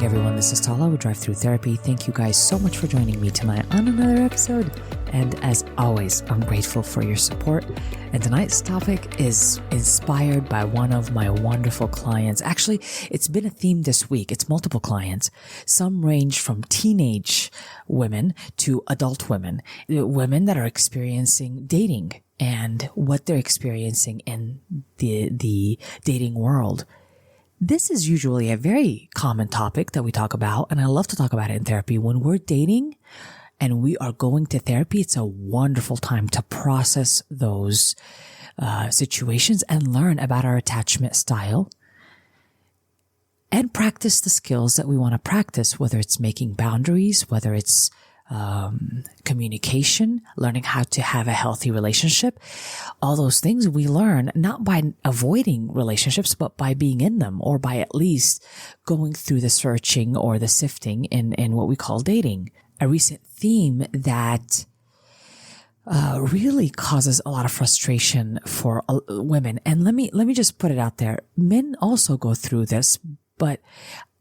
morning, everyone. This is Tala with Drive-thru Therapy. Thank you guys so much for joining me tonight on another episode. And as always, I'm grateful for your support. And tonight's topic is inspired by one of my wonderful clients. Actually, it's been a theme this week. It's multiple clients. Some range from teenage women to adult women that are experiencing dating and what they're experiencing in the dating world. This is usually a very common topic that we talk about, and I love to talk about it in therapy. When we're dating and we are going to therapy, it's a wonderful time to process those situations and learn about our attachment style and practice the skills that we want to practice, whether it's making boundaries, whether it's communication, learning how to have a healthy relationship. All those things we learn not by avoiding relationships, but by being in them, or by at least going through the searching or the sifting in what we call dating. A recent theme that really causes a lot of frustration for women. And let me just put it out there. Men also go through this, but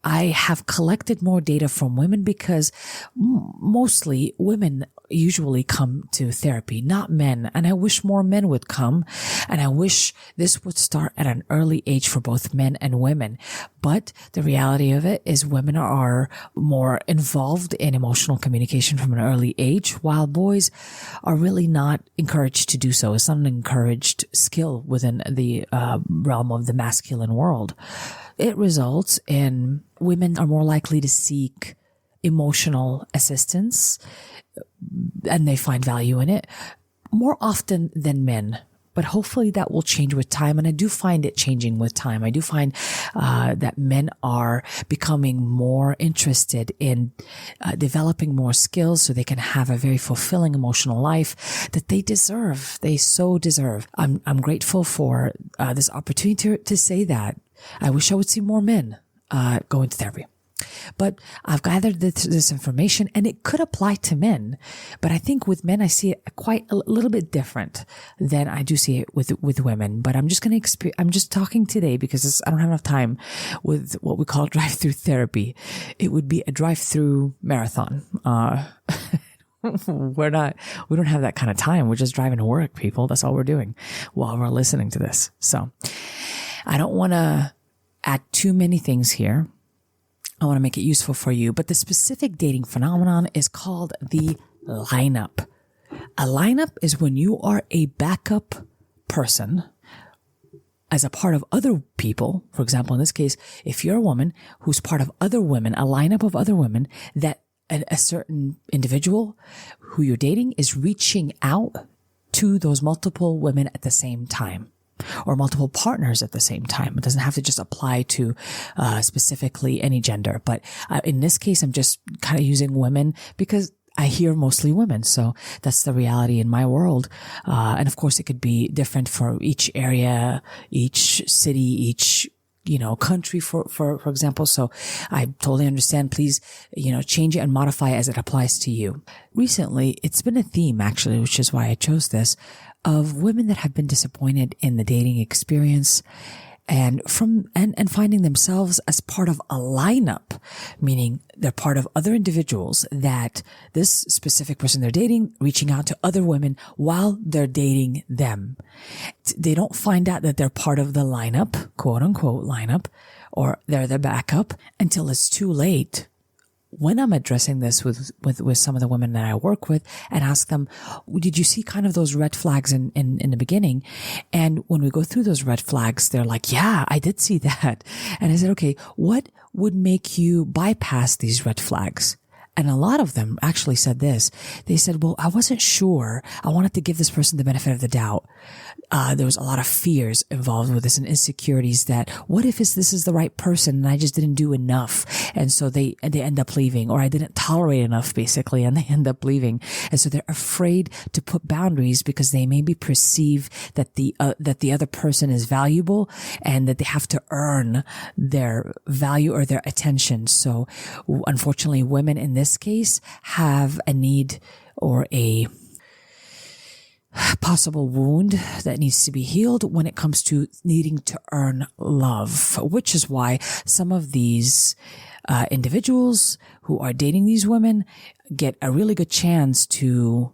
I have collected more data from women because mostly women usually come to therapy, not men. And I wish more men would come. And I wish this would start at an early age for both men and women. But the reality of it is women are more involved in emotional communication from an early age, while boys are really not encouraged to do so. It's not an encouraged skill within the realm of the masculine world. It results in women are more likely to seek emotional assistance, and they find value in it more often than men. But hopefully that will change with time. And I do find it changing with time. I do find that men are becoming more interested in developing more skills so they can have a very fulfilling emotional life that they deserve. They so deserve. I'm grateful for this opportunity to say that. I wish I would see more men going to therapy. But I've gathered this information, and it could apply to men. But I think with men, I see it quite a little bit different than I do see it with women. But I'm just going to I'm just talking today because I don't have enough time with what we call drive-through therapy. It would be a drive-through marathon. We don't have that kind of time. We're just driving to work, people. That's all we're doing while we're listening to this. So I don't want to add too many things here. I want to make it useful for you, but the specific dating phenomenon is called the lineup. A lineup is when you are a backup person as a part of other people. For example, in this case, if you're a woman who's part of other women, a lineup of other women, that a certain individual who you're dating is reaching out to those multiple women at the same time, or multiple partners at the same time. It doesn't have to just apply to specifically any gender. But in this case, I'm just kind of using women because I hear mostly women. So that's the reality in my world. And of course, it could be different for each area, each city, each country, for example. So I totally understand. Please, change it and modify it as it applies to you. Recently, it's been a theme, actually, which is why I chose this, of women that have been disappointed in the dating experience and finding themselves as part of a lineup, meaning they're part of other individuals that this specific person they're dating, reaching out to other women while they're dating them. They don't find out that they're part of the lineup, quote unquote lineup, or they're the backup until it's too late. When I'm addressing this with some of the women that I work with and ask them, did you see kind of those red flags in the beginning? And when we go through those red flags, they're like, yeah, I did see that. And I said, okay, what would make you bypass these red flags? And a lot of them actually said this. They said, well, I wasn't sure. I wanted to give this person the benefit of the doubt. There was a lot of fears involved with this and insecurities that what if this is the right person and I just didn't do enough? And so they end up leaving, or I didn't tolerate enough basically, and they end up leaving. And so they're afraid to put boundaries because they maybe perceive that the other person is valuable and that they have to earn their value or their attention. So unfortunately, women in this case have a need or possible wound that needs to be healed when it comes to needing to earn love, which is why some of these individuals who are dating these women get a really good chance to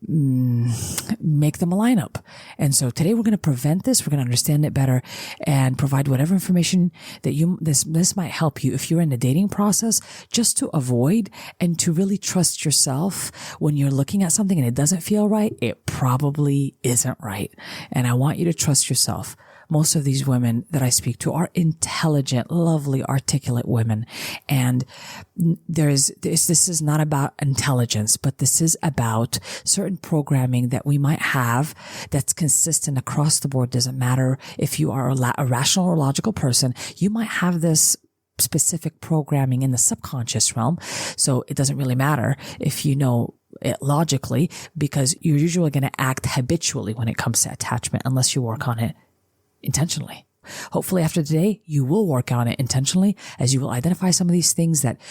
make them a lineup. And so today we're going to prevent this. We're going to understand it better and provide whatever information that this might help you if you're in the dating process, just to avoid and to really trust yourself when you're looking at something and it doesn't feel right. It probably isn't right. And I want you to trust yourself. Most of these women that I speak to are intelligent, lovely, articulate women. And this is not about intelligence, but this is about certain programming that we might have that's consistent across the board. Doesn't matter if you are a rational or logical person, you might have this specific programming in the subconscious realm. So it doesn't really matter if you know it logically, because you're usually going to act habitually when it comes to attachment unless you work on it intentionally. Hopefully after today, you will work on it intentionally, as you will identify some of these things that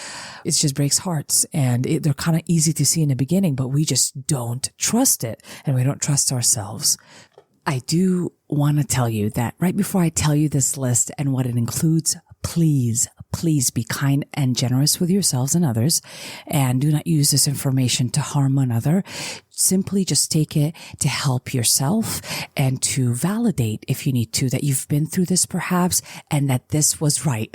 it just breaks hearts, and they're kind of easy to see in the beginning, but we just don't trust it, and we don't trust ourselves. I do want to tell you that right before I tell you this list and what it includes, please be kind and generous with yourselves and others, and do not use this information to harm another. Simply just take it to help yourself and to validate, if you need to, that you've been through this perhaps and that this was right.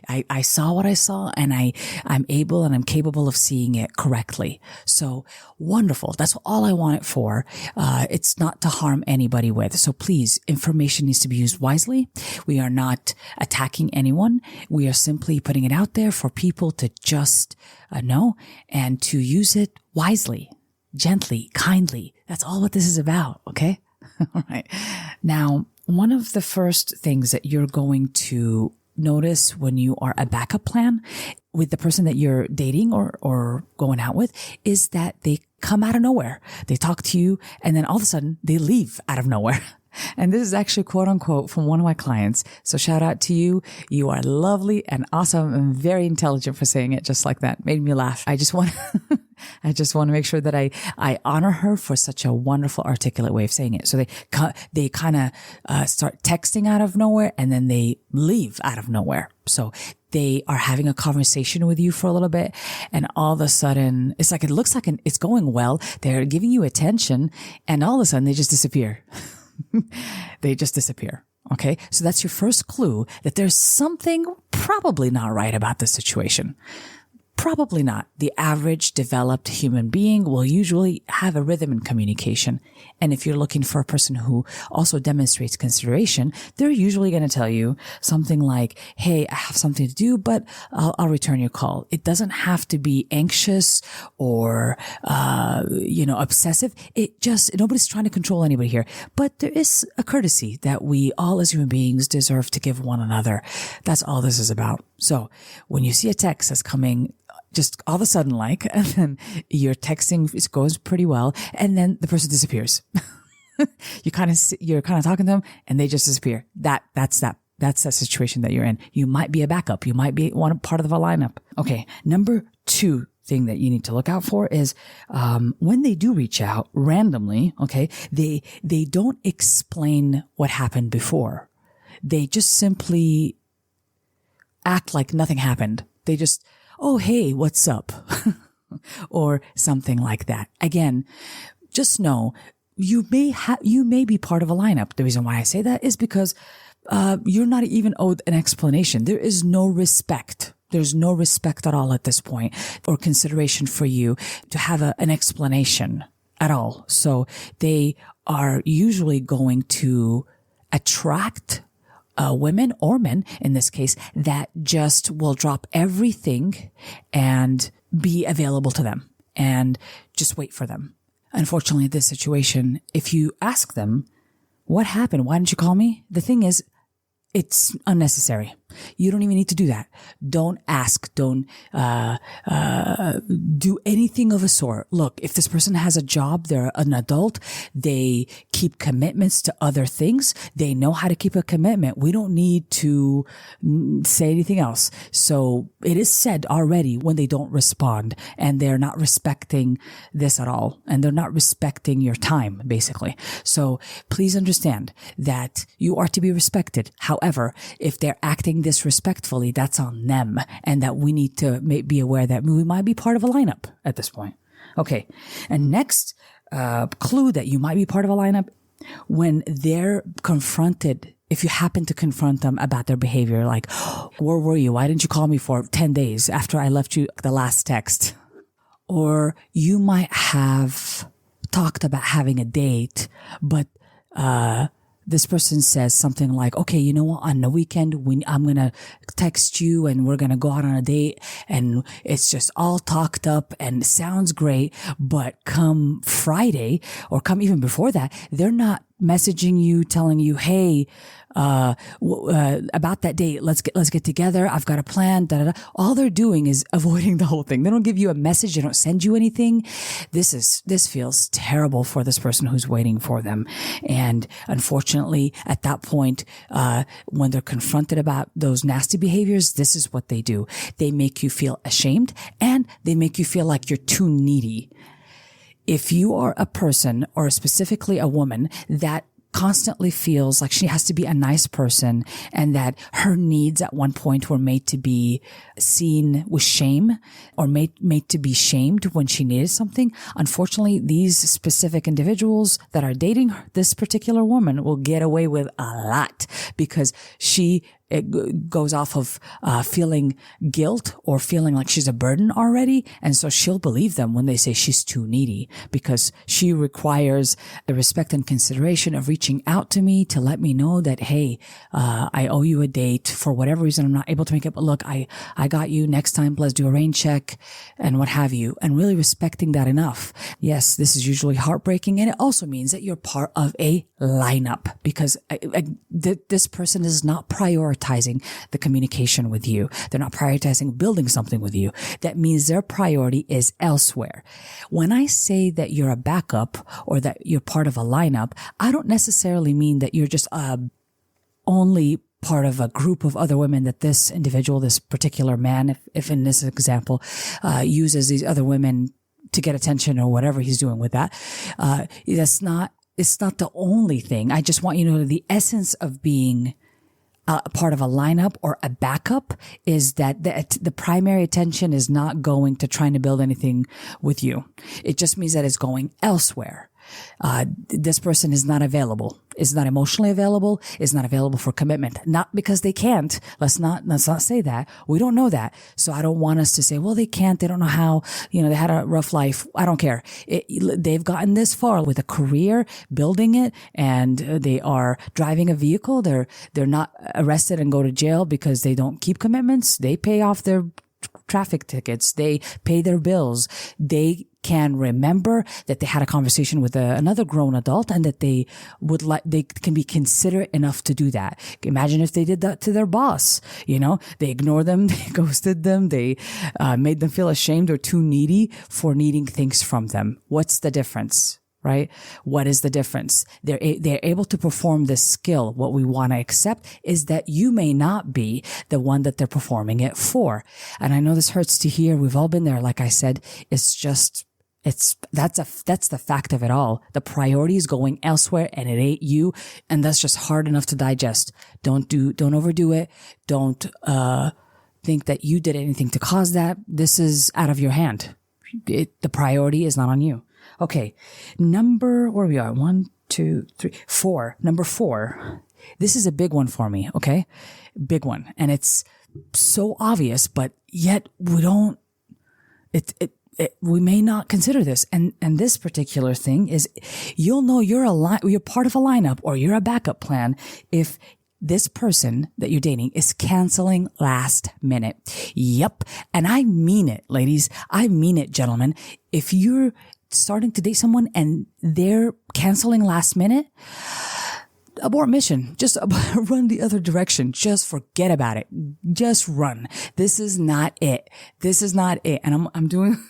I saw what I saw, and I'm able and I'm capable of seeing it correctly. So wonderful. That's all I want it for. It's not to harm anybody with. So please, information needs to be used wisely. We are not attacking anyone. We are simply putting it out there for people to just know and to use it wisely. Gently, kindly. That's all what this is about. Okay. All right. Now, one of the first things that you're going to notice when you are a backup plan with the person that you're dating or going out with is that they come out of nowhere. They talk to you and then all of a sudden they leave out of nowhere. And this is actually quote unquote from one of my clients. So shout out to you. You are lovely and awesome and very intelligent for saying it just like that. Made me laugh. I just want to make sure that I honor her for such a wonderful, articulate way of saying it. So they kind of start texting out of nowhere and then they leave out of nowhere. So they are having a conversation with you for a little bit, and all of a sudden it's like, it looks like it's going well. They're giving you attention, and all of a sudden they just disappear. They just disappear. Okay. So that's your first clue that there's something probably not right about the situation. Probably not. The average developed human being will usually have a rhythm in communication. And if you're looking for a person who also demonstrates consideration, they're usually going to tell you something like, hey, I have something to do, but I'll return your call. It doesn't have to be anxious or, obsessive. Nobody's trying to control anybody here, but there is a courtesy that we all as human beings deserve to give one another. That's all this is about. So when you see a text that's coming just all of a sudden, and then you're texting, it goes pretty well, and then the person disappears. You're kind of talking to them and they just disappear. That's the situation that you're in. You might be a backup. You might be one part of the lineup. Okay. Number 2 thing that you need to look out for is, when they do reach out randomly, okay, they don't explain what happened before. They just simply act like nothing happened. They just, oh, hey, what's up? Or something like that. Again, just know you may be part of a lineup. The reason why I say that is because you're not even owed an explanation. There is no respect. There's no respect at all at this point or consideration for you to have an explanation at all. So they are usually going to attract women or men in this case that just will drop everything and be available to them and just wait for them. Unfortunately, in this situation, if you ask them, what happened? Why didn't you call me? The thing is, it's unnecessary. You don't even need to do that. Don't ask. Don't do anything of a sort. Look, if this person has a job, they're an adult, they keep commitments to other things, they know how to keep a commitment. We don't need to say anything else. So it is said already when they don't respond and they're not respecting this at all, and they're not respecting your time, basically. So please understand that you are to be respected. However, if they're acting disrespectfully, that's on them, and that we need to be aware that we might be part of a lineup at this point. Okay. And next clue that you might be part of a lineup, when they're confronted, if you happen to confront them about their behavior, like, where were you? Why didn't you call me for 10 days after I left you the last text? Or you might have talked about having a date, but this person says something like, okay, you know what, on the weekend, I'm going to text you and we're going to go out on a date, and it's just all talked up and sounds great. But come Friday, or come even before that, they're not messaging you, telling you, hey, about that date, let's get together. I've got a plan. Da, da, da. All they're doing is avoiding the whole thing. They don't give you a message. They don't send you anything. This feels terrible for this person who's waiting for them. And unfortunately, at that point, when they're confronted about those nasty behaviors, this is what they do. They make you feel ashamed, and they make you feel like you're too needy. If you are a person, or specifically a woman, that constantly feels like she has to be a nice person, and that her needs at one point were made to be seen with shame, or made to be shamed when she needed something, unfortunately, these specific individuals that are dating this particular woman will get away with a lot, because it goes off of feeling guilt or feeling like she's a burden already. And so she'll believe them when they say she's too needy, because she requires the respect and consideration of reaching out to me to let me know that, hey, I owe you a date. For whatever reason, I'm not able to make it, but look, I got you. Next time, let's do a rain check and what have you. And really respecting that enough. Yes, this is usually heartbreaking. And it also means that you're part of a lineup, because this person is not prioritizing the communication with you. They're not prioritizing building something with you. That means their priority is elsewhere. When I say that you're a backup, or that you're part of a lineup, I don't necessarily mean that you're just only part of a group of other women that this individual, this particular man, if in this example, uses these other women to get attention or whatever he's doing with that. It's not the only thing. I just want you to know the essence of being a part of a lineup or a backup is that the primary attention is not going to trying to build anything with you. It just means that it's going elsewhere. This person is not available, is not emotionally available, is not available for commitment. Not because they can't. Let's not say that. We don't know that. So I don't want us to say, well, they can't. They don't know how, they had a rough life. I don't care. They've gotten this far with a career, building it, and they are driving a vehicle. They're not arrested and go to jail because they don't keep commitments. They pay off their traffic tickets. They pay their bills. They can remember that they had a conversation with another grown adult, and that they can be considerate enough to do that. Imagine if they did that to their boss. They ignored them, they ghosted them, they made them feel ashamed or too needy for needing things from them. What's the difference? Right? What is the difference? They're able to perform this skill. What we want to accept is that you may not be the one that they're performing it for. And I know this hurts to hear. We've all been there. Like I said, that's the fact of it all. The priority is going elsewhere, and it ain't you. And that's just hard enough to digest. Don't overdo it. Don't think that you did anything to cause that. This is out of your hand. The priority is not on you. Okay. Where we are? 1, 2, 3, 4. Number 4. This is a big one for me. Okay. Big one. And it's so obvious, but yet we don't, we may not consider this. And this particular thing is, you'll know you're part of a lineup, or you're a backup plan if this person that you're dating is canceling last minute. Yep. And I mean it, ladies. I mean it, gentlemen. If you're starting to date someone and they're canceling last minute, abort mission. Just run the other direction. Just forget about it. Just run. This is not it. This is not it. And I'm doing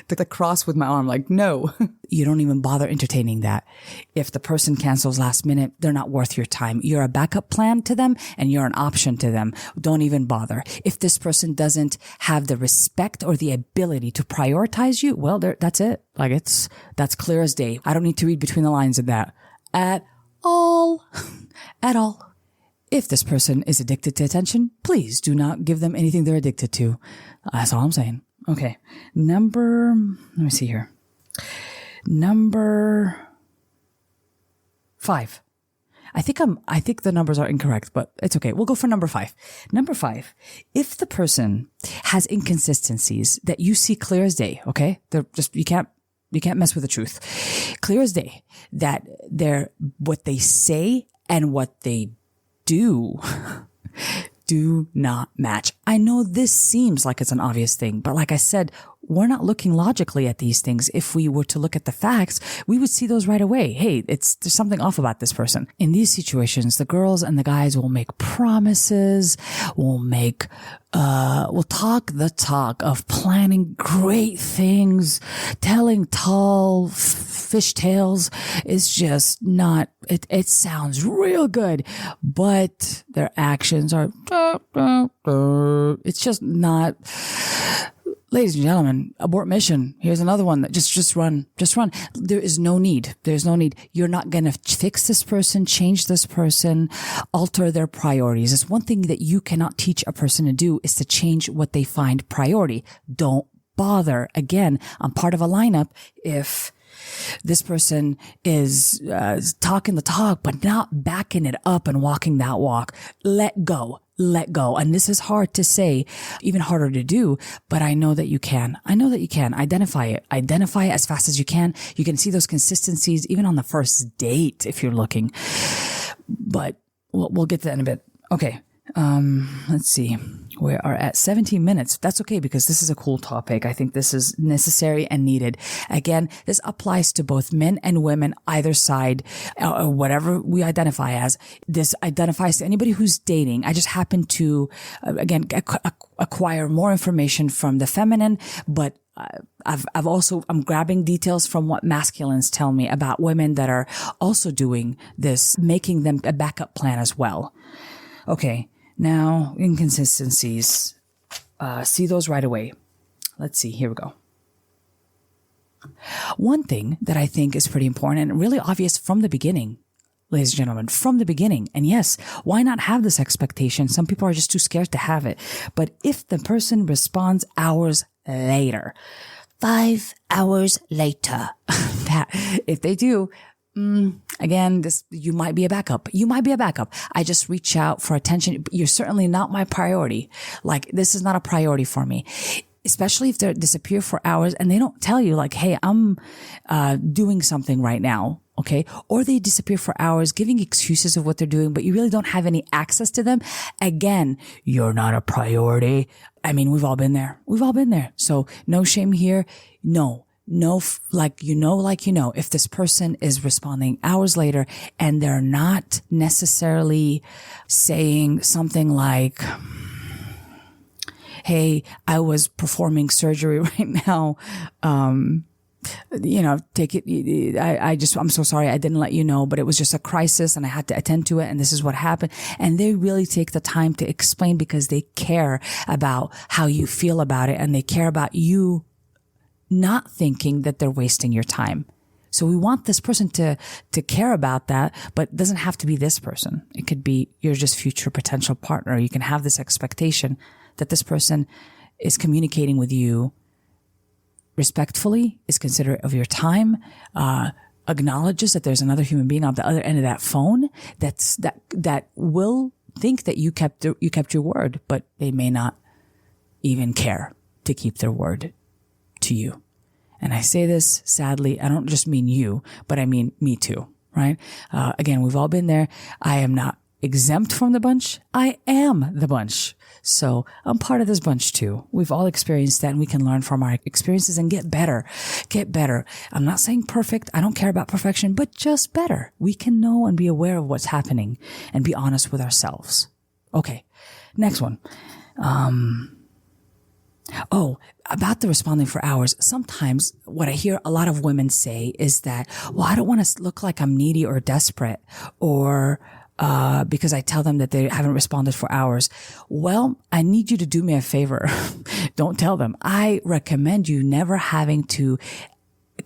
the cross with my arm, like, no, you don't even bother entertaining that. If the person cancels last minute, they're not worth your time. You're a backup plan to them and you're an option to them. Don't even bother. If this person doesn't have the respect or the ability to prioritize you, well, that's it. Like that's clear as day. I don't need to read between the lines of that at all. At all. If this person is addicted to attention, please do not give them anything they're addicted to. That's all I'm saying. Okay. Let me see here. Number 5. I think the numbers are incorrect, but it's okay. We'll go for number 5. Number 5. If the person has inconsistencies that you see clear as day, okay? They're just, you can't mess with the truth. Clear as day that what they say and what they do do not match. I know this seems like it's an obvious thing, but like I said, we're not looking logically at these things. If we were to look at the facts, we would see those right away. Hey, there's something off about this person. In these situations, the girls and the guys will make promises, will talk the talk of planning great things, telling tall fish tales. It's just not, it sounds real good, but their actions are, it's just not. Ladies and gentlemen, abort mission. Here's another one that just run. There is no need. There's no need. You're not going to fix this person, change this person, alter their priorities. It's one thing that you cannot teach a person to do is to change what they find priority. Don't bother. Again, I'm part of a lineup. If this person is talking the talk, but not backing it up and walking that walk, let go. And this is hard to say, even harder to do, but I know that you can. Identify it as fast as you can. You can see those consistencies even on the first date if you're looking, but we'll get to that in a bit. Okay. Let's see. We are at 17 minutes. That's okay because this is a cool topic. I think this is necessary and needed. Again, this applies to both men and women, either side, or whatever we identify as. This identifies to anybody who's dating. I just happen to, again, acquire more information from the feminine, but I'm grabbing details from what masculines tell me about women that are also doing this, making them a backup plan as well. Okay. Now, inconsistencies. See those right away. Let's see. Here we go. One thing that I think is pretty important and really obvious from the beginning, ladies and gentlemen, from the beginning. And yes, why not have this expectation? Some people are just too scared to have it. But if the person responds hours later, 5 hours later, if they do, again, you might be a backup. I just reach out for attention. You're certainly not my priority. Like, this is not a priority for me, especially if they disappear for hours and they don't tell you like, hey, I'm doing something right now. Okay. Or they disappear for hours, giving excuses of what they're doing, but you really don't have any access to them. Again, you're not a priority. I mean, we've all been there. So no shame here. No, if this person is responding hours later and they're not necessarily saying something like, hey, I was performing surgery right now. Take it. I'm so sorry. I didn't let you know, but it was just a crisis and I had to attend to it. And this is what happened. And they really take the time to explain because they care about how you feel about it. And they care about you not thinking that they're wasting your time. So we want this person to care about that, but it doesn't have to be this person. It could be your just future potential partner. You can have this expectation that this person is communicating with you respectfully, is considerate of your time, acknowledges that there's another human being on the other end of that phone that will think that you kept your word, but they may not even care to keep their word to you. And I say this sadly, I don't just mean you, but I mean me too, right? Again, we've all been there. I am not exempt from the bunch. I am the bunch. So I'm part of this bunch too. We've all experienced that, and we can learn from our experiences and get better. Get better. I'm not saying perfect. I don't care about perfection, but just better. We can know and be aware of what's happening and be honest with ourselves. Okay. Next one. About the responding for hours. Sometimes what I hear a lot of women say is that, well, I don't want to look like I'm needy or desperate, or because I tell them that they haven't responded for hours. Well, I need you to do me a favor. Don't tell them. I recommend you never having to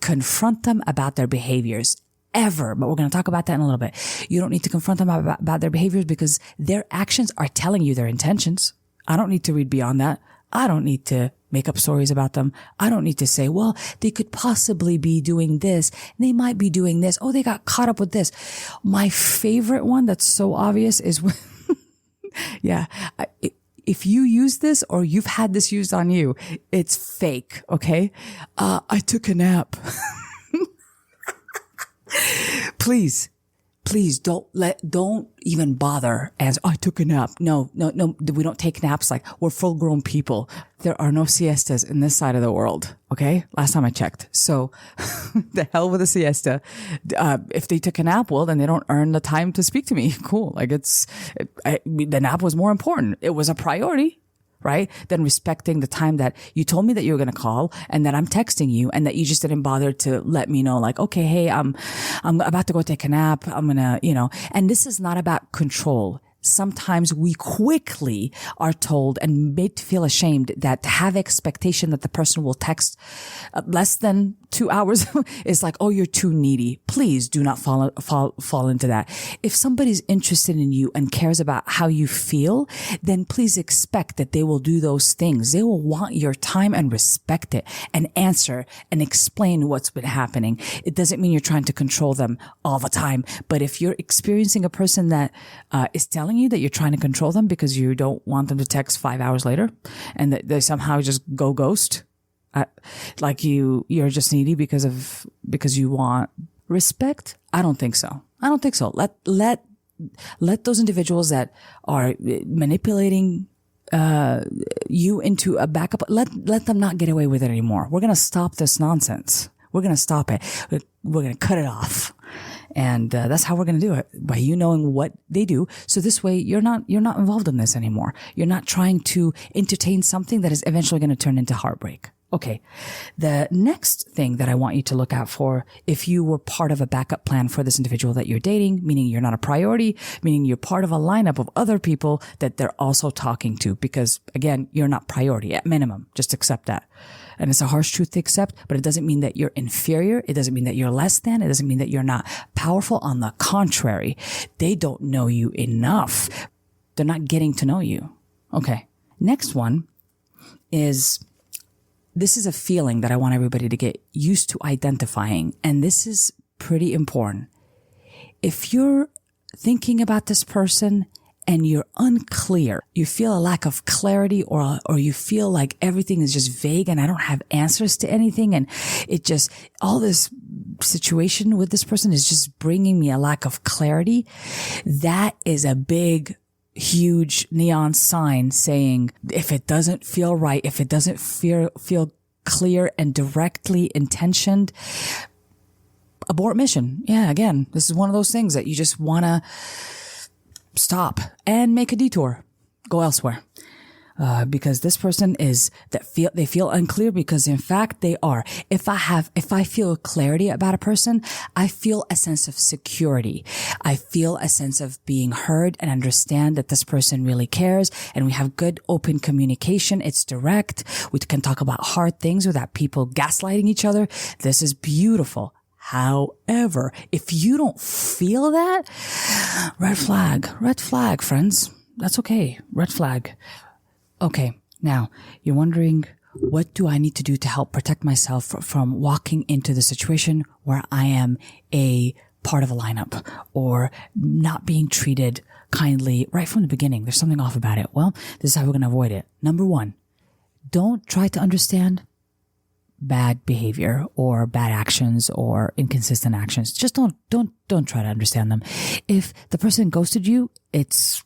confront them about their behaviors ever. But we're going to talk about that in a little bit. You don't need to confront them about their behaviors because their actions are telling you their intentions. I don't need to read beyond that. I don't need to make up stories about them. I don't need to say, well, they could possibly be doing this. They might be doing this. Oh, they got caught up with this. My favorite one that's so obvious is when, if you use this or you've had this used on you, it's fake. Okay. I took a nap. Please don't even bother as I took a nap. No, we don't take naps like we're full grown people. There are no siestas in this side of the world. Okay. Last time I checked. So the hell with a siesta. If they took a nap, well, then they don't earn the time to speak to me. Cool. Like the nap was more important. It was a priority. Right? Then respecting the time that you told me that you were going to call and that I'm texting you and that you just didn't bother to let me know, like, okay, hey, I'm about to go take a nap. I'm going to, and this is not about control. Sometimes we quickly are told and made to feel ashamed that to have expectation that the person will text less than 2 hours is like, oh, you're too needy. Please do not fall into that. If somebody's interested in you and cares about how you feel, then please expect that they will do those things. They will want your time and respect it and answer and explain what's been happening. It doesn't mean you're trying to control them all the time. But if you're experiencing a person that is telling you that you're trying to control them because you don't want them to text 5 hours later and that they somehow just go ghost, like you're just needy because you want respect. I don't think so. Let those individuals that are manipulating you into a backup, let them not get away with it anymore. We're going to stop this nonsense. We're going to stop it. We're going to cut it off. And that's how we're going to do it, by you knowing what they do. So this way you're not involved in this anymore. You're not trying to entertain something that is eventually going to turn into heartbreak. Okay. The next thing that I want you to look out for, if you were part of a backup plan for this individual that you're dating, meaning you're not a priority, meaning you're part of a lineup of other people that they're also talking to, because again, you're not priority at minimum. Just accept that. And it's a harsh truth to accept, but it doesn't mean that you're inferior. It doesn't mean that you're less than. It doesn't mean that you're not powerful. On the contrary, they don't know you enough. They're not getting to know you. Okay. Next one is, this is a feeling that I want everybody to get used to identifying. And this is pretty important. If you're thinking about this person and you're unclear, you feel a lack of clarity, or you feel like everything is just vague and I don't have answers to anything, and it just, all this situation with this person is just bringing me a lack of clarity, that is a big, huge neon sign saying, if it doesn't feel right, if it doesn't feel clear and directly intentioned, abort mission. Yeah, again, this is one of those things that you just want to stop and make a detour, go elsewhere. Because this person they feel unclear, because in fact they are. If I feel clarity about a person, I feel a sense of security. I feel a sense of being heard and understand that this person really cares, and we have good open communication. It's direct. We can talk about hard things without people gaslighting each other. This is beautiful. However, if you don't feel that, red flag, friends. That's okay. Red flag. Okay. Now you're wondering, what do I need to do to help protect myself from walking into the situation where I am a part of a lineup or not being treated kindly right from the beginning? There's something off about it. Well, this is how we're going to avoid it. Number one, don't try to understand. bad behavior or bad actions or inconsistent actions. Just don't try to understand them. If the person ghosted you, it's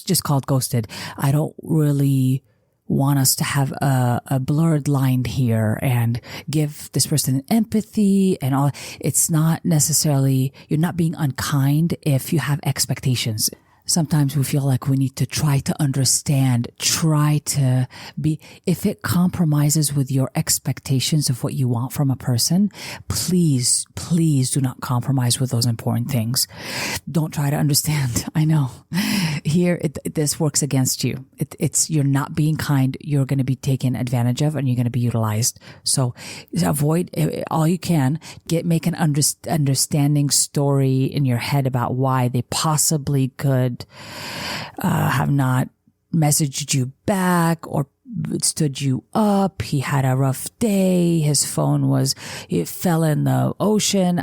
just called ghosted. I don't really want us to have a blurred line here and give this person empathy and all. It's not necessarily, you're not being unkind if you have expectations. Sometimes we feel like we need to try to understand, try to be, if it compromises with your expectations of what you want from a person, please do not compromise with those important things. Don't try to understand. I know here, this works against you. You're not being kind. You're going to be taken advantage of and you're going to be utilized. So avoid all you can. Make an understanding story in your head about why they possibly could have not messaged you back or stood you up. He had a rough day. His phone it fell in the ocean.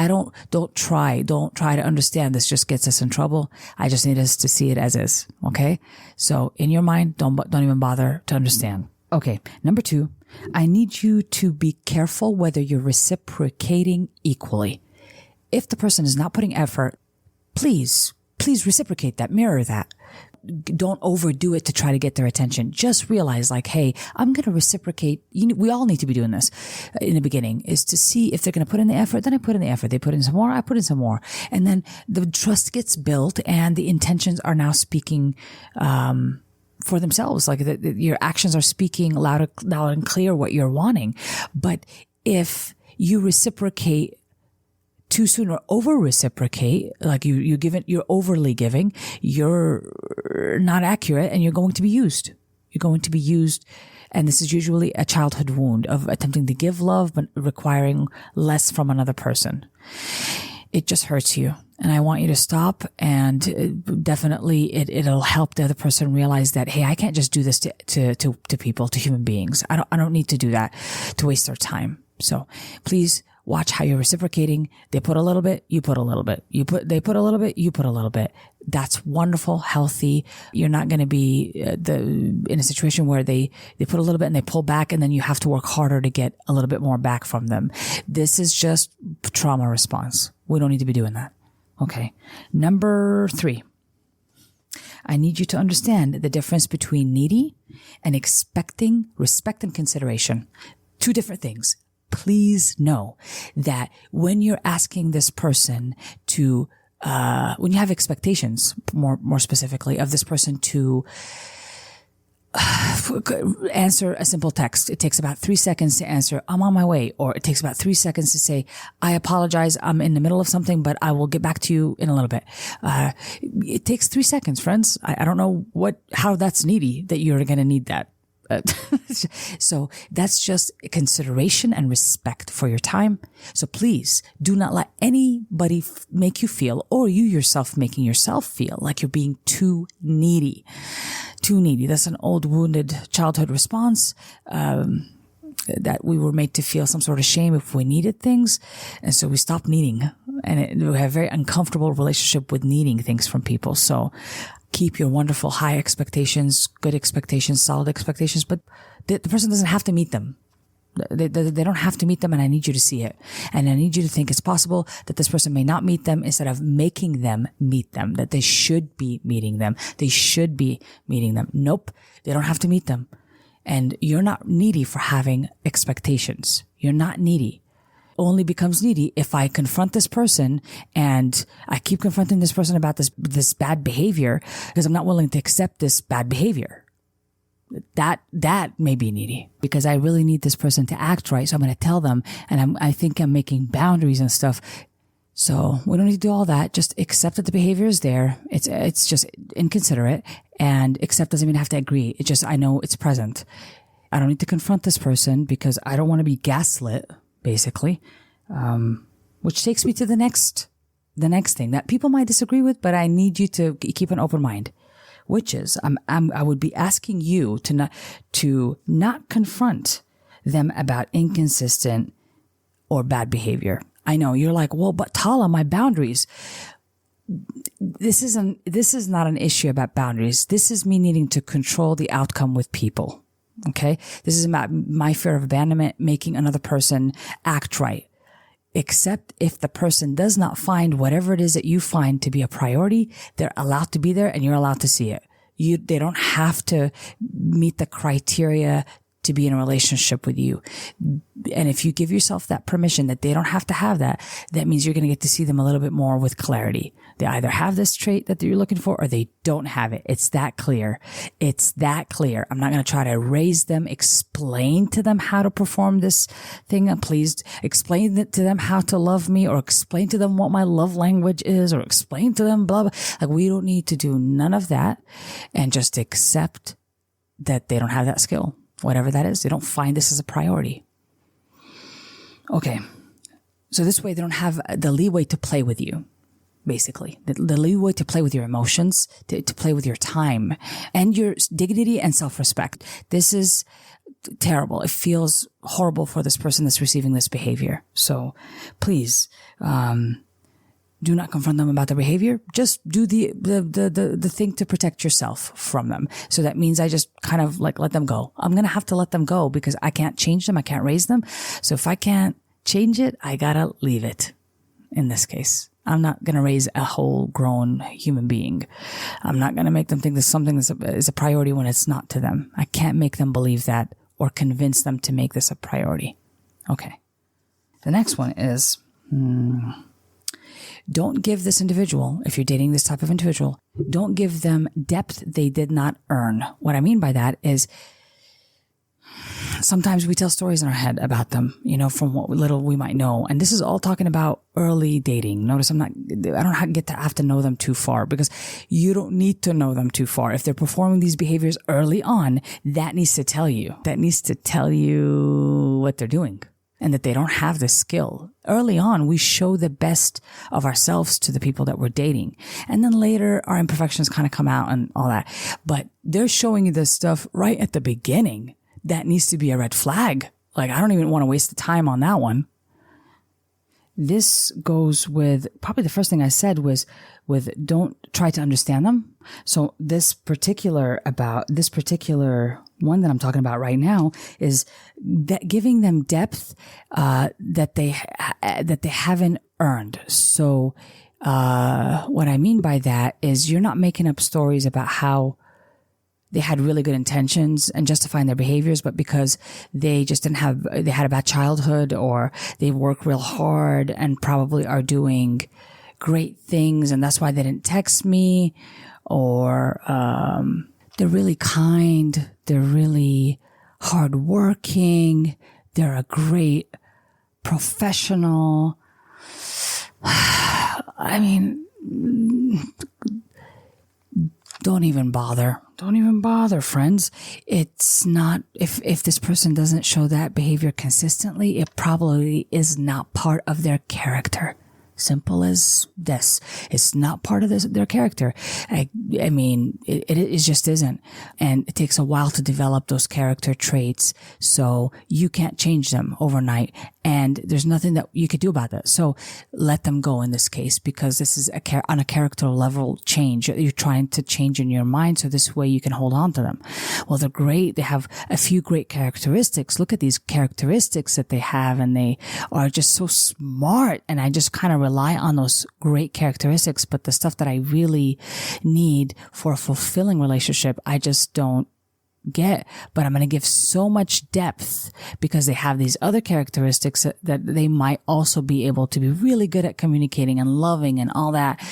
Don't try to understand. This just gets us in trouble. I just need us to see it as is. Okay. So in your mind, don't even bother to understand. Okay. Number 2, I need you to be careful whether you're reciprocating equally. If the person is not putting effort, please reciprocate that, mirror that. Don't overdo it to try to get their attention. Just realize like, hey, I'm going to reciprocate. We all need to be doing this in the beginning, is to see if they're going to put in the effort. Then I put in the effort. They put in some more. I put in some more. And then the trust gets built and the intentions are now speaking, for themselves. Like your actions are speaking loud and clear what you're wanting. But if you reciprocate too soon or over reciprocate, like you're overly giving, you're not accurate and you're going to be used. You're going to be used. And this is usually a childhood wound of attempting to give love, but requiring less from another person. It just hurts you. And I want you to stop, and definitely it'll help the other person realize that, hey, I can't just do this to people, to human beings. I don't need to do that to waste their time. So please watch how you're reciprocating. They put a little bit, you put a little bit. They put a little bit, you put a little bit. That's wonderful, healthy. You're not going to be in a situation where they put a little bit and they pull back, and then you have to work harder to get a little bit more back from them. This is just trauma response. We don't need to be doing that. Okay. Number 3. I need you to understand the difference between needy and expecting respect and consideration. 2 different things. Please know that when you're asking this person to, when you have expectations, more specifically, of this person to answer a simple text, it takes about 3 seconds to answer, I'm on my way. Or it takes about 3 seconds to say, I apologize, I'm in the middle of something, but I will get back to you in a little bit. It takes 3 seconds, friends. I don't know how that's needy that you're going to need that. So that's just consideration and respect for your time. So please do not let anybody make you feel, or you yourself making yourself feel, like you're being too needy. Too needy. That's an old wounded childhood response, that we were made to feel some sort of shame if we needed things. And so we stopped needing, and we have a very uncomfortable relationship with needing things from people. So keep your wonderful high expectations, good expectations, solid expectations, but the person doesn't have to meet them. They don't have to meet them, and I need you to see it. And I need you to think it's possible that this person may not meet them, instead of making them meet them, that they should be meeting them. They should be meeting them. Nope, they don't have to meet them. And you're not needy for having expectations. You're not needy. Only becomes needy if I confront this person and I keep confronting this person about this bad behavior because I'm not willing to accept this bad behavior. That may be needy, because I really need this person to act right. So I'm going to tell them, and I think I'm making boundaries and stuff. So we don't need to do all that. Just accept that the behavior is there. It's just inconsiderate, and accept doesn't even have to agree. It just, I know it's present. I don't need to confront this person because I don't want to be gaslit, basically. Which takes me to the next thing that people might disagree with, but I need you to keep an open mind, which is I would be asking you to not confront them about inconsistent or bad behavior. I know you're like, well, but Tala, my boundaries. This is not an issue about boundaries. This is me needing to control the outcome with people. Okay. This is about my fear of abandonment, making another person act right. Except if the person does not find whatever it is that you find to be a priority, they're allowed to be there and you're allowed to see it. They don't have to meet the criteria to be in a relationship with you. And if you give yourself that permission that they don't have to have that, that means you're going to get to see them a little bit more with clarity. They either have this trait that you're looking for or they don't have it. It's that clear. It's that clear. I'm not going to try to raise them, explain to them how to perform this thing. Please explain it to them how to love me, or explain to them what my love language is, or explain to them blah, blah. Like, we don't need to do none of that, and just accept that they don't have that skill. Whatever that is, they don't find this as a priority. Okay. So this way they don't have the leeway to play with you, basically. The leeway to play with your emotions, to play with your time and your dignity and self-respect. This is terrible. It feels horrible for this person that's receiving this behavior. So please, do not confront them about their behavior. Just do the thing to protect yourself from them. So that means I just kind of like let them go. I'm going to have to let them go because I can't change them. I can't raise them. So if I can't change it, I got to leave it. In this case, I'm not going to raise a whole grown human being. I'm not going to make them think that something is a priority when it's not to them. I can't make them believe that or convince them to make this a priority. Okay. The next one is, don't give this individual, if you're dating this type of individual, don't give them depth they did not earn. What I mean by that is sometimes we tell stories in our head about them, from what little we might know. And this is all talking about early dating. Notice I don't have to know them too far, because you don't need to know them too far. If they're performing these behaviors early on, that needs to tell you what they're doing. And that they don't have the skill. Early on, we show the best of ourselves to the people that we're dating. And then later, our imperfections kind of come out and all that. But they're showing you this stuff right at the beginning. That needs to be a red flag. Like, I don't even want to waste the time on that one. This goes with, probably the first thing I said was with don't try to understand them. So this particular one that I'm talking about right now is that giving them depth that they haven't earned. So what I mean by that is you're not making up stories about how they had really good intentions and justifying their behaviors, but because they just they had a bad childhood, or they work real hard and probably are doing great things, and that's why they didn't text me, or they're really kind, they're really hardworking, they're a great professional. I mean, don't even bother. Don't even bother, friends. It's not, if this person doesn't show that behavior consistently, it probably is not part of their character. Simple as this. It's not part of their character. I mean, it just isn't. And it takes a while to develop those character traits. So you can't change them overnight. And there's nothing that you could do about that. So let them go in this case, because this is on a character level change. You're trying to change in your mind, so this way you can hold on to them. Well, they're great. They have a few great characteristics. Look at these characteristics that they have, and they are just so smart. And I just kind of rely on those great characteristics, but the stuff that I really need for a fulfilling relationship, I just don't get. But I'm going to give so much depth because they have these other characteristics that they might also be able to be really good at communicating and loving and all that.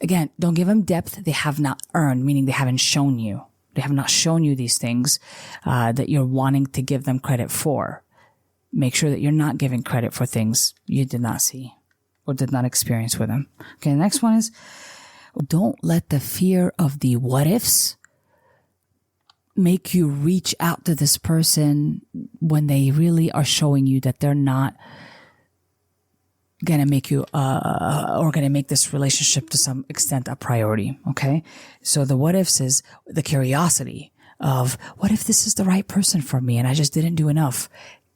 Again, don't give them depth they have not earned, meaning they haven't shown you. They have not shown you these things that you're wanting to give them credit for. Make sure that you're not giving credit for things you did not see or did not experience with them. Okay, the next one is, don't let the fear of the what ifs make you reach out to this person when they really are showing you that they're not going to make you, or going to make this relationship to some extent a priority. Okay. So the what ifs is the curiosity of, what if this is the right person for me and I just didn't do enough?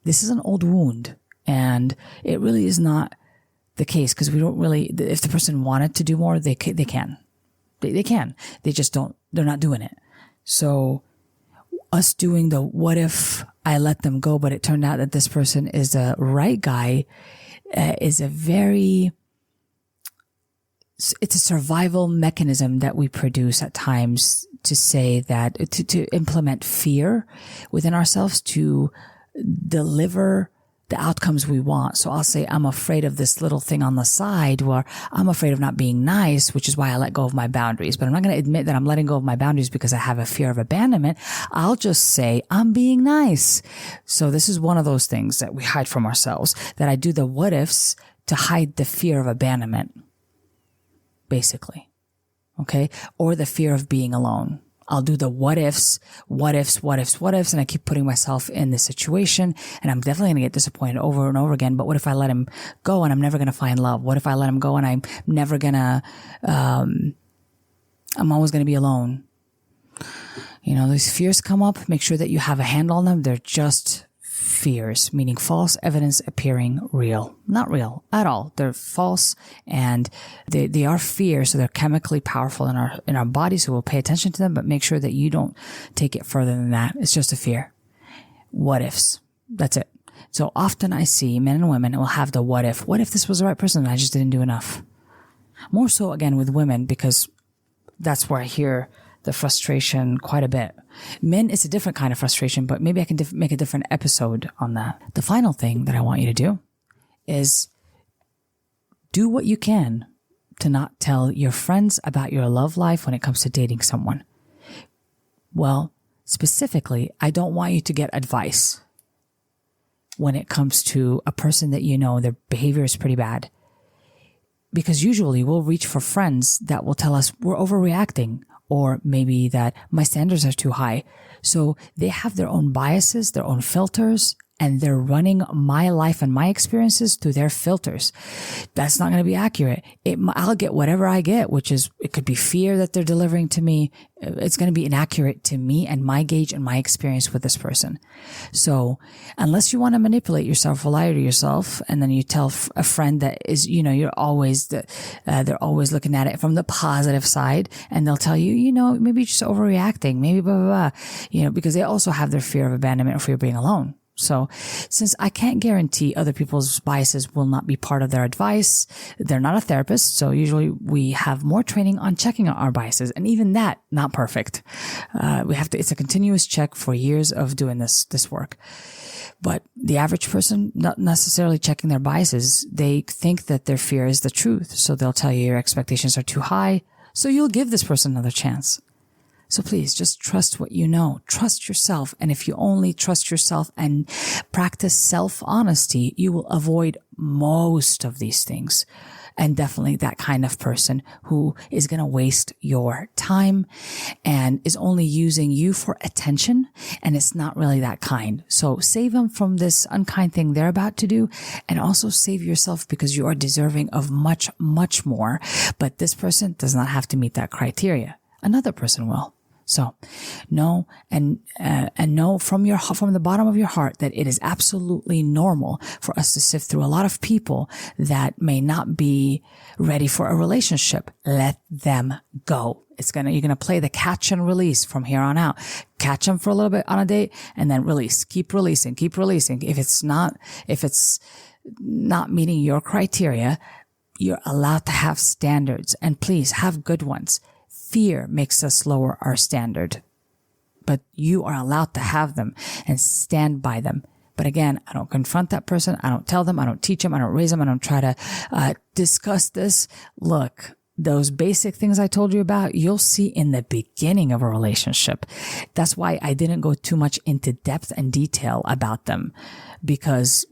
This is an old wound, and it really is not the case, because we don't really, if the person wanted to do more, they can. They can. They just don't, they're not doing it. So us doing the what if I let them go, but it turned out that this person is the right guy, is it's a survival mechanism that we produce at times to say that, to implement fear within ourselves to deliver the outcomes we want. So I'll say, I'm afraid of this little thing on the side, where I'm afraid of not being nice, which is why I let go of my boundaries. But I'm not going to admit that I'm letting go of my boundaries because I have a fear of abandonment. I'll just say, I'm being nice. So this is one of those things that we hide from ourselves, that I do the what ifs to hide the fear of abandonment, basically. Okay. Or the fear of being alone. I'll do the what ifs, and I keep putting myself in this situation, and I'm definitely going to get disappointed over and over again. But what if I let him go and I'm never going to find love? What if I let him go and I'm never going to, I'm always going to be alone? You know, these fears come up. Make sure that you have a handle on them. They're just fears, meaning false evidence appearing real. Not real at all. They're false, and they are fear, so they're chemically powerful in our bodies, so we'll pay attention to them, but make sure that you don't take it further than that. It's just a fear. What ifs. That's it. So often I see men and women will have the what if. What if this was the right person and I just didn't do enough? More so again with women, because that's where I hear the frustration quite a bit. Men, it's a different kind of frustration, but maybe I can make a different episode on that. The final thing that I want you to do is do what you can to not tell your friends about your love life when it comes to dating someone. Well, specifically, I don't want you to get advice when it comes to a person that you know their behavior is pretty bad. Because usually we'll reach for friends that will tell us we're overreacting, or maybe that my standards are too high. So they have their own biases, their own filters, and they're running my life and my experiences through their filters. That's not going to be accurate. I'll get whatever I get, which is, it could be fear that they're delivering to me. It's going to be inaccurate to me and my gauge and my experience with this person. So unless you want to manipulate yourself or lie to yourself, and then you tell a friend that is, you know, they're always looking at it from the positive side, and they'll tell you, you know, maybe you're just overreacting, maybe blah, blah, blah, you know, because they also have their fear of abandonment or fear of being alone. So since I can't guarantee other people's biases will not be part of their advice, they're not a therapist. So usually we have more training on checking our biases, and even that, not perfect. It's a continuous check for years of doing this work. But the average person, not necessarily checking their biases, they think that their fear is the truth. So they'll tell you your expectations are too high. So you'll give this person another chance. So please just trust what you know. Trust yourself. And if you only trust yourself and practice self-honesty, you will avoid most of these things. And definitely that kind of person who is going to waste your time and is only using you for attention, and it's not really that kind. So save them from this unkind thing they're about to do, and also save yourself, because you are deserving of much, much more. But this person does not have to meet that criteria. Another person will. So know and know from the bottom of your heart that it is absolutely normal for us to sift through a lot of people that may not be ready for a relationship. Let them go. You're going to play the catch and release from here on out. Catch them for a little bit on a date and then release. Keep releasing. If it's not meeting your criteria, you're allowed to have standards, and please have good ones. Fear makes us lower our standard, but you are allowed to have them and stand by them. But again, I don't confront that person. I don't tell them. I don't teach them. I don't raise them. I don't try to discuss this. Look, those basic things I told you about, you'll see in the beginning of a relationship. That's why I didn't go too much into depth and detail about them, because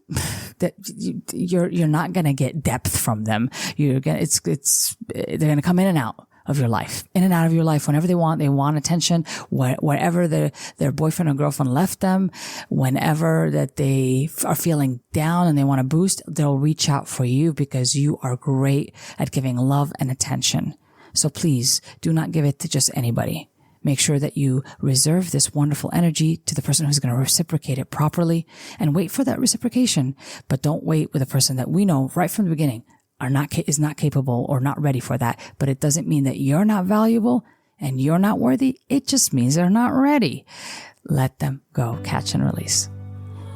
you're not going to get depth from them. They're going to come in and out of your life, whenever they want attention, wherever their boyfriend or girlfriend left them, whenever that they are feeling down and they want to boost, they'll reach out for you, because you are great at giving love and attention. So please do not give it to just anybody. Make sure that you reserve this wonderful energy to the person who's going to reciprocate it properly, and wait for that reciprocation. But don't wait with a person that we know right from the beginning is not capable or not ready for that. But it doesn't mean that you're not valuable and you're not worthy. It just means they're not ready. Let them go. Catch and release.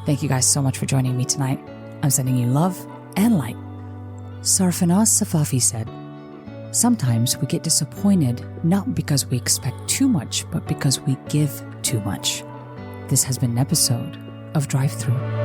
Thank you guys so much for joining me tonight. I'm sending you love and light. Sarfaraz Safafi said, sometimes we get disappointed not because we expect too much, but because we give too much. This has been an episode of Drive-thru.